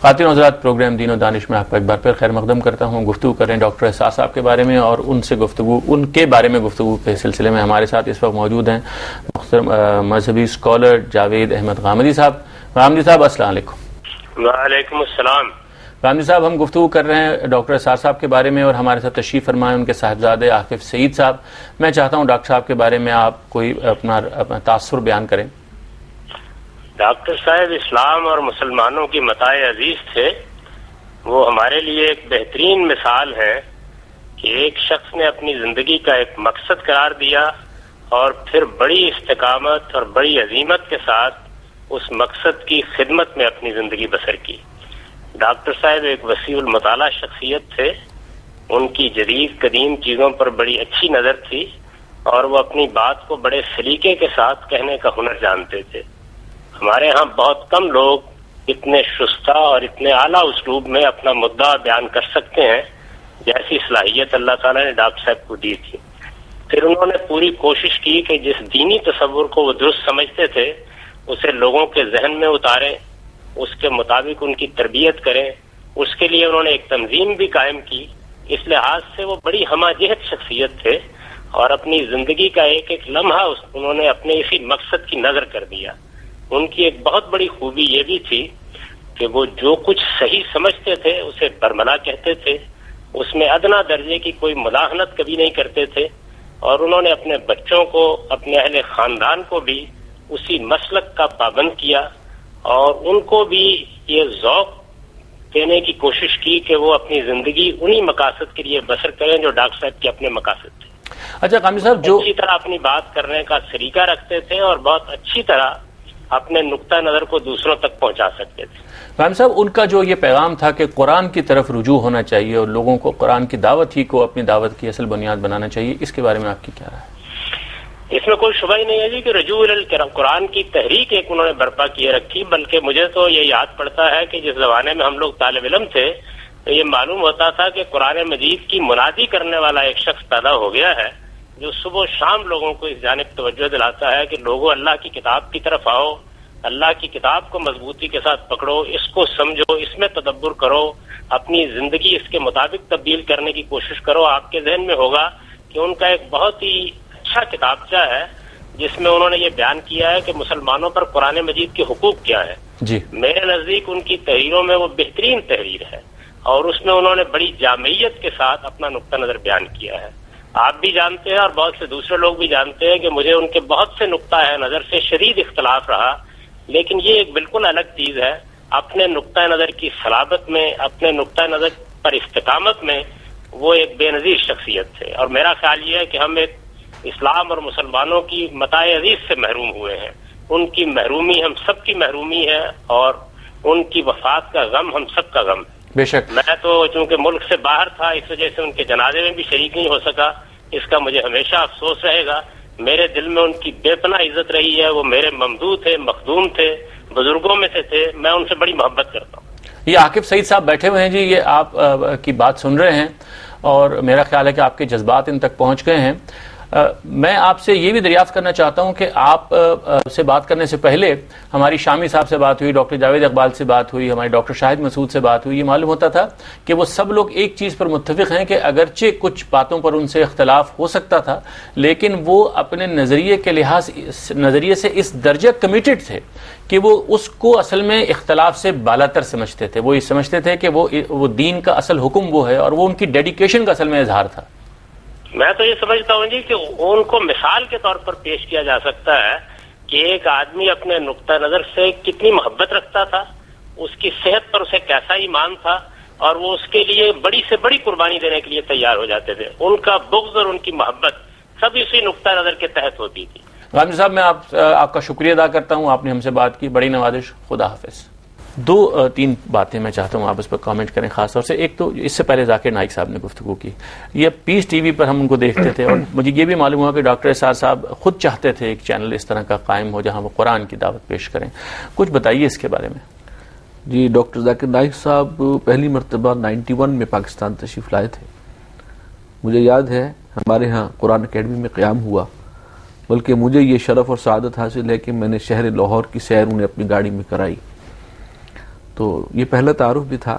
خواتین حضرات، پروگرام دین و دانش میں آپ کا ایک بار پھر خیر مقدم کرتا ہوں. گفتگو کریں ڈاکٹر احساس صاحب کے بارے میں، اور ان کے بارے میں گفتگو کے سلسلے میں ہمارے ساتھ اس وقت موجود ہیں محترم مذہبی اسکالر جاوید احمد غامدی صاحب. غامدی صاحب السلام علیکم. وعلیکم السلام. غامدی صاحب، ہم گفتگو کر رہے ہیں ڈاکٹر احساس صاحب کے بارے میں، اور ہمارے ساتھ تشریف فرمائے ان کے صاحبزادے عاقب سعید صاحب. میں چاہتا ہوں ڈاکٹر صاحب کے بارے میں آپ کوئی اپنا تاثر بیان کریں. ڈاکٹر صاحب اسلام اور مسلمانوں کی متاع عزیز تھے. وہ ہمارے لیے ایک بہترین مثال ہے کہ ایک شخص نے اپنی زندگی کا ایک مقصد قرار دیا اور پھر بڑی استقامت اور بڑی عزیمت کے ساتھ اس مقصد کی خدمت میں اپنی زندگی بسر کی. ڈاکٹر صاحب ایک وسیع المطالعہ شخصیت تھے. ان کی جدید قدیم چیزوں پر بڑی اچھی نظر تھی اور وہ اپنی بات کو بڑے سلیقے کے ساتھ کہنے کا ہنر جانتے تھے. ہمارے ہاں بہت کم لوگ اتنے شستہ اور اتنے اعلیٰ اسلوب میں اپنا مدعا بیان کر سکتے ہیں جیسی صلاحیت اللہ تعالیٰ نے ڈاکٹر صاحب کو دی تھی. پھر انہوں نے پوری کوشش کی کہ جس دینی تصور کو وہ درست سمجھتے تھے اسے لوگوں کے ذہن میں اتاریں، اس کے مطابق ان کی تربیت کریں. اس کے لیے انہوں نے ایک تنظیم بھی قائم کی. اس لحاظ سے وہ بڑی ہمہ جہت شخصیت تھے اور اپنی زندگی کا ایک ایک لمحہ انہوں نے اپنے اسی مقصد کی نظر کر دیا. ان کی ایک بہت بڑی خوبی یہ بھی تھی کہ وہ جو کچھ صحیح سمجھتے تھے اسے برملا کہتے تھے. اس میں ادنا درجے کی کوئی مداحنت کبھی نہیں کرتے تھے، اور انہوں نے اپنے بچوں کو، اپنے اہل خاندان کو بھی اسی مسلک کا پابند کیا، اور ان کو بھی یہ ذوق دینے کی کوشش کی کہ وہ اپنی زندگی انہی مقاصد کے لیے بسر کریں جو ڈاکٹر صاحب کے اپنے مقاصد تھے. اچھا غامدی صاحب، جو اچھی طرح اپنی بات کرنے کا سلیقہ رکھتے تھے اور بہت اچھی طرح اپنے نقطہ نظر کو دوسروں تک پہنچا سکتے تھے. غامدی صاحب، ان کا جو یہ پیغام تھا کہ قرآن کی طرف رجوع ہونا چاہیے اور لوگوں کو قرآن کی دعوت ہی کو اپنی دعوت کی اصل بنیاد بنانا چاہیے، اس کے بارے میں آپ کی کیا رائے ہے؟ اس میں کوئی شبہ ہی نہیں ہے جی کہ رجوع قرآن کی تحریک ایک انہوں نے برپا کیے رکھی. بلکہ مجھے تو یہ یاد پڑتا ہے کہ جس زمانے میں ہم لوگ طالب علم تھے تو یہ معلوم ہوتا تھا کہ قرآن مجید کی منادی کرنے والا ایک شخص پیدا ہو گیا ہے جو صبح و شام لوگوں کو اس جانب توجہ دلاتا ہے کہ لوگوں اللہ کی کتاب کی طرف آؤ، اللہ کی کتاب کو مضبوطی کے ساتھ پکڑو، اس کو سمجھو، اس میں تدبر کرو، اپنی زندگی اس کے مطابق تبدیل کرنے کی کوشش کرو. آپ کے ذہن میں ہوگا کہ ان کا ایک بہت ہی اچھا کتابچہ ہے جس میں انہوں نے یہ بیان کیا ہے کہ مسلمانوں پر قرآن مجید کے حقوق کیا ہے. جی، میرے نزدیک ان کی تحریروں میں وہ بہترین تحریر ہے، اور اس میں انہوں نے بڑی جامعیت کے ساتھ اپنا نقطہ نظر بیان کیا ہے. آپ بھی جانتے ہیں اور بہت سے دوسرے لوگ بھی جانتے ہیں کہ مجھے ان کے بہت سے نقطہ نظر سے شدید اختلاف رہا، لیکن یہ ایک بالکل الگ چیز ہے. اپنے نقطہ نظر کی صلابت میں، اپنے نقطہ نظر پر استقامت میں وہ ایک بے نظیر شخصیت تھے. اور میرا خیال یہ ہے کہ ہم ایک اسلام اور مسلمانوں کی متاع عزیز سے محروم ہوئے ہیں. ان کی محرومی ہم سب کی محرومی ہے، اور ان کی وفات کا غم ہم سب کا غم ہے. بے شک. میں تو چونکہ ملک سے باہر تھا اس وجہ سے ان کے جنازے میں بھی شریک نہیں ہو سکا. اس کا مجھے ہمیشہ افسوس رہے گا. میرے دل میں ان کی بے پناہ عزت رہی ہے. وہ میرے ممدوح تھے، مخدوم تھے، بزرگوں میں سے تھے. میں ان سے بڑی محبت کرتا ہوں. یہ عاقب سعید صاحب بیٹھے ہوئے ہیں جی، یہ آپ کی بات سن رہے ہیں اور میرا خیال ہے کہ آپ کے جذبات ان تک پہنچ گئے ہیں. میں آپ سے یہ بھی دریافت کرنا چاہتا ہوں کہ آپ سے بات کرنے سے پہلے ہماری شامی صاحب سے بات ہوئی، ڈاکٹر جاوید اقبال سے بات ہوئی، ہمارے ڈاکٹر شاہد مسعود سے بات ہوئی. یہ معلوم ہوتا تھا کہ وہ سب لوگ ایک چیز پر متفق ہیں کہ اگرچہ کچھ باتوں پر ان سے اختلاف ہو سکتا تھا، لیکن وہ اپنے نظریے کے نظریے سے اس درجہ کمیٹڈ تھے کہ وہ اس کو اصل میں اختلاف سے بالاتر سمجھتے تھے. وہ یہ سمجھتے تھے کہ وہ دین کا اصل حکم وہ ہے، اور وہ ان کی ڈیڈیکیشن کا اصل میں اظہار تھا. میں تو یہ سمجھتا ہوں جی کہ ان کو مثال کے طور پر پیش کیا جا سکتا ہے کہ ایک آدمی اپنے نقطہ نظر سے کتنی محبت رکھتا تھا، اس کی صحت پر اسے کیسا ایمان تھا، اور وہ اس کے لیے بڑی سے بڑی قربانی دینے کے لیے تیار ہو جاتے تھے. ان کا بغض اور ان کی محبت سب اسی نقطہ نظر کے تحت ہوتی تھی. غامدی صاحب، میں آپ کا شکریہ ادا کرتا ہوں. آپ نے ہم سے بات کی، بڑی نوازش. خدا حافظ. 2-3 باتیں میں چاہتا ہوں آپ اس پر کامنٹ کریں خاص طور سے. ایک تو اس سے پہلے ذاکر نائک صاحب نے گفتگو کی، یہ پیس ٹی وی پر ہم ان کو دیکھتے تھے، اور مجھے یہ بھی معلوم ہوا کہ ڈاکٹر احساس صاحب خود چاہتے تھے ایک چینل اس طرح کا قائم ہو جہاں وہ قرآن کی دعوت پیش کریں. کچھ بتائیے اس کے بارے میں. جی، ڈاکٹر ذاکر نائک صاحب پہلی مرتبہ 91 میں پاکستان تشریف لائے تھے. مجھے یاد ہے ہمارے ہاں قرآن اکیڈمی میں قیام ہوا، بلکہ مجھے یہ شرف اور سعادت حاصل ہے کہ میں نے شہر لاہور کی سیر انہیں اپنی گاڑی میں کرائی. تو یہ پہلا تعارف بھی تھا،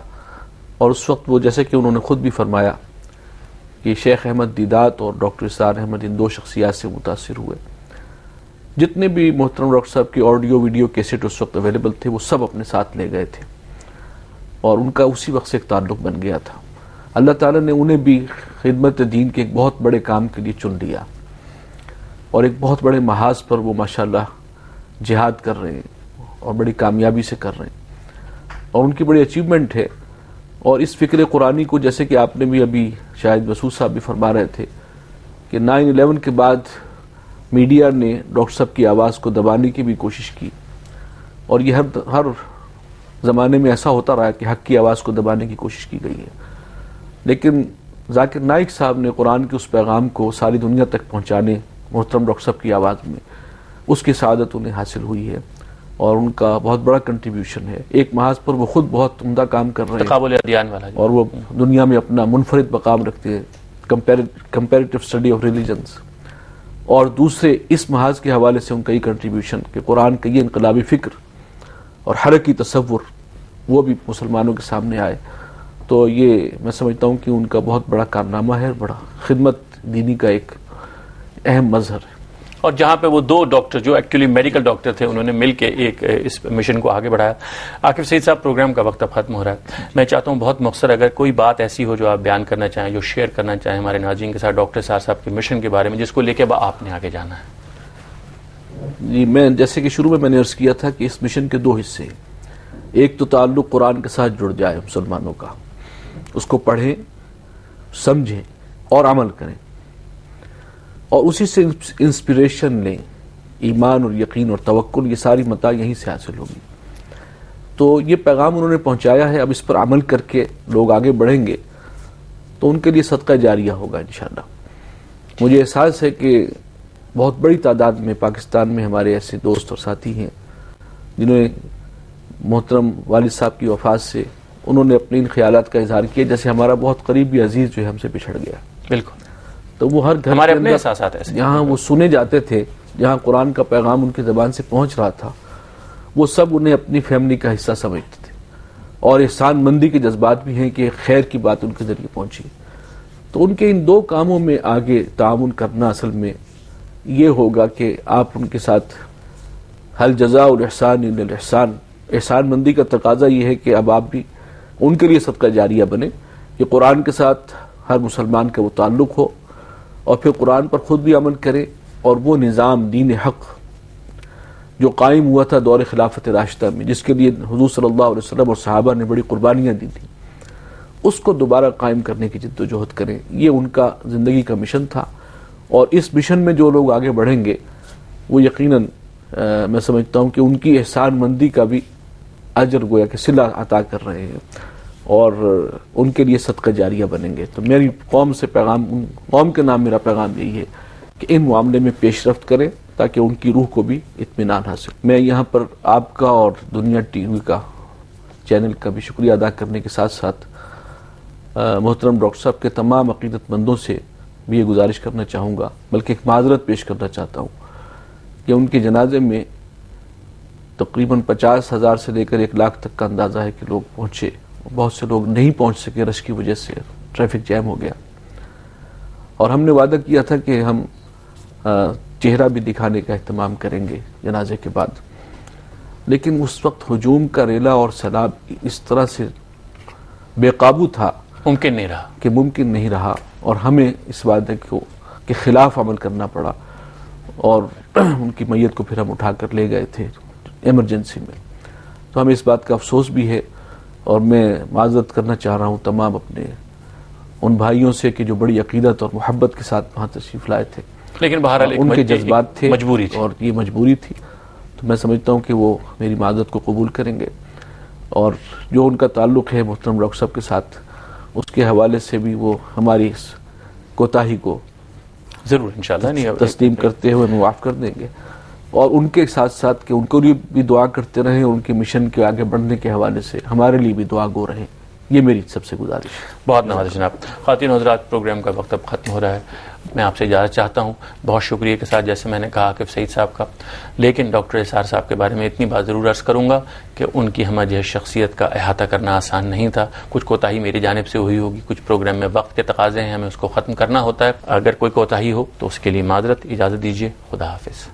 اور اس وقت وہ جیسے کہ انہوں نے خود بھی فرمایا کہ شیخ احمد دیدات اور ڈاکٹر اسرار احمد ان دو شخصیات سے متاثر ہوئے. جتنے بھی محترم ڈاکٹر صاحب کی آڈیو ویڈیو کیسٹ اس وقت اویلیبل تھے وہ سب اپنے ساتھ لے گئے تھے، اور ان کا اسی وقت سے ایک تعلق بن گیا تھا. اللہ تعالیٰ نے انہیں بھی خدمت دین کے ایک بہت بڑے کام کے لیے چن لیا، اور ایک بہت بڑے محاذ پر وہ ماشاءاللہ جہاد کر رہے ہیں اور بڑی کامیابی سے کر رہے ہیں، اور ان کی بڑی اچیومنٹ ہے. اور اس فکر قرآنی کو جیسے کہ آپ نے بھی ابھی شاید مسعود صاحب بھی فرما رہے تھے کہ 9/11 کے بعد میڈیا نے ڈاکٹر صاحب کی آواز کو دبانے کی بھی کوشش کی، اور یہ ہر زمانے میں ایسا ہوتا رہا کہ حق کی آواز کو دبانے کی کوشش کی گئی ہے. لیکن ذاکر نائک صاحب نے قرآن کے اس پیغام کو ساری دنیا تک پہنچانے محترم ڈاکٹر صاحب کی آواز میں اس کی سعادت انہیں حاصل ہوئی ہے، اور ان کا بہت بڑا کنٹریبیوشن ہے. ایک محاذ پر وہ خود بہت عمدہ کام کر رہے ہیں، تقابل ادیان والا، اور وہ دنیا میں اپنا منفرد مقام رکھتے ہیں، کمپیریٹیو اسٹڈی آف ریلیجنس. اور دوسرے اس محاذ کے حوالے سے ان کا یہ کنٹریبیوشن کہ قرآن کا یہ انقلابی فکر اور حرکی تصور وہ بھی مسلمانوں کے سامنے آئے. تو یہ میں سمجھتا ہوں کہ ان کا بہت بڑا کارنامہ ہے، بڑا خدمت دینی کا ایک اہم مظہر ہے. اور جہاں پہ وہ دو ڈاکٹر جو ایکچولی میڈیکل ڈاکٹر تھے انہوں نے مل کے ایک اس مشن کو آگے بڑھایا. عاقب سعید صاحب، پروگرام کا وقت اب ختم ہو رہا ہے، میں چاہتا ہوں بہت مختصر اگر کوئی بات ایسی ہو جو آپ بیان کرنا چاہیں، جو شیئر کرنا چاہیں ہمارے ناظرین کے ساتھ ڈاکٹر صاحب کے مشن کے بارے میں، جس کو لے کے آپ نے آگے جانا ہے. جی، میں جیسے کہ شروع میں نے عرض کیا تھا کہ اس مشن کے دو حصے ہیں. ایک تو تعلق قرآن کے ساتھ جڑ جائے مسلمانوں کا، اس کو پڑھیں، سمجھیں اور عمل کریں، اور اسی سے انسپریشن لیں. ایمان اور یقین اور توکل، یہ ساری متاع یہیں سے حاصل ہوگی. تو یہ پیغام انہوں نے پہنچایا ہے، اب اس پر عمل کر کے لوگ آگے بڑھیں گے تو ان کے لیے صدقہ جاریہ ہوگا انشاءاللہ. مجھے احساس ہے کہ بہت بڑی تعداد میں پاکستان میں ہمارے ایسے دوست اور ساتھی ہیں جنہوں نے محترم والد صاحب کی وفات سے انہوں نے اپنے ان خیالات کا اظہار کیا، جیسے ہمارا بہت قریبی عزیز جو ہے ہم سے بچھڑ گیا. بالکل. تو وہ ہر گھر ہمارے کے اپنے اندر احساسات ایسے جہاں وہ سنے جاتے تھے، جہاں قرآن کا پیغام ان کی زبان سے پہنچ رہا تھا، وہ سب انہیں اپنی فیملی کا حصہ سمجھتے تھے، اور احسان مندی کے جذبات بھی ہیں کہ خیر کی بات ان کے ذریعے پہنچی. تو ان کے ان دو کاموں میں آگے تعاون کرنا اصل میں یہ ہوگا کہ آپ ان کے ساتھ حل جزاء الاحسان الا الاحسان، احسان مندی کا تقاضا یہ ہے کہ اب آپ بھی ان کے لیے صدقہ جاریہ بنے کہ قرآن کے ساتھ ہر مسلمان کا وہ تعلق ہو، اور پھر قرآن پر خود بھی عمل کرے، اور وہ نظام دین حق جو قائم ہوا تھا دور خلافت راشدہ میں، جس کے لیے حضور صلی اللہ علیہ وسلم اور صحابہ نے بڑی قربانیاں دی تھیں، اس کو دوبارہ قائم کرنے کی جد و جہد کریں. یہ ان کا زندگی کا مشن تھا، اور اس مشن میں جو لوگ آگے بڑھیں گے وہ یقیناً میں سمجھتا ہوں کہ ان کی احسان مندی کا بھی اجر گویا کہ صلہ عطا کر رہے ہیں، اور ان کے لیے صدقہ جاریہ بنیں گے. تو میری قوم سے پیغام، قوم کے نام میرا پیغام یہی ہے کہ ان معاملے میں پیش رفت کریں تاکہ ان کی روح کو بھی اطمینان حاصل. میں یہاں پر آپ کا اور دنیا ٹی وی کا چینل کا بھی شکریہ ادا کرنے کے ساتھ ساتھ محترم ڈاکٹر صاحب کے تمام عقیدت مندوں سے بھی یہ گزارش کرنا چاہوں گا، بلکہ ایک معذرت پیش کرنا چاہتا ہوں کہ ان کے جنازے میں تقریباً 50,000 سے لے کر 1 لاکھ تک کا اندازہ ہے کہ لوگ پہنچے. بہت سے لوگ نہیں پہنچ سکے، رش کی وجہ سے ٹریفک جیم ہو گیا، اور ہم نے وعدہ کیا تھا کہ ہم چہرہ بھی دکھانے کا اہتمام کریں گے جنازے کے بعد. لیکن اس وقت ہجوم کا ریلا اور سیلاب اس طرح سے بے قابو تھا ممکن نہیں رہا کہ ممکن نہیں رہا، اور ہمیں اس وعدے کے خلاف عمل کرنا پڑا، اور ان کی میت کو پھر ہم اٹھا کر لے گئے تھے ایمرجنسی میں. تو ہمیں اس بات کا افسوس بھی ہے، اور میں معذرت کرنا چاہ رہا ہوں تمام اپنے ان بھائیوں سے کہ جو بڑی عقیدت اور محبت کے ساتھ وہاں تشریف لائے تھے، لیکن بہرحال ان کے جذبات تھے، مجبوری تھی، اور یہ مجبوری تھی. تو میں سمجھتا ہوں کہ وہ میری معذرت کو قبول کریں گے، اور جو ان کا تعلق ہے محترم ڈاکٹر صاحب کے ساتھ، اس کے حوالے سے بھی وہ ہماری اس کوتاہی کو ضرور انشاءاللہ تسلیم کرتے ہوئے معاف کر دیں گے. اور ان کے ساتھ ساتھ کہ ان کو بھی دعا کرتے رہیں، ان کے مشن کے آگے بڑھنے کے حوالے سے ہمارے لیے بھی دعا گو رہیں یہ میری سب سے گزارش ہے. بہت نوازش جناب. خواتین حضرات، پروگرام کا وقت اب ختم ہو رہا ہے. میں آپ سے اجازت چاہتا ہوں بہت شکریہ کے ساتھ، جیسے میں نے کہا عاقب سعید صاحب کا، لیکن ڈاکٹر اسرار صاحب کے بارے میں اتنی بات ضرور عرض کروں گا کہ ان کی ہمہ جہت شخصیت کا احاطہ کرنا آسان نہیں تھا. کچھ کوتاہی میری جانب سے ہوئی ہوگی، کچھ پروگرام میں وقت کے تقاضے ہیں، ہمیں اس کو ختم کرنا ہوتا ہے. اگر کوئی کوتاہی ہو تو اس کے لیے معذرت. اجازت دیجیے. خدا حافظ.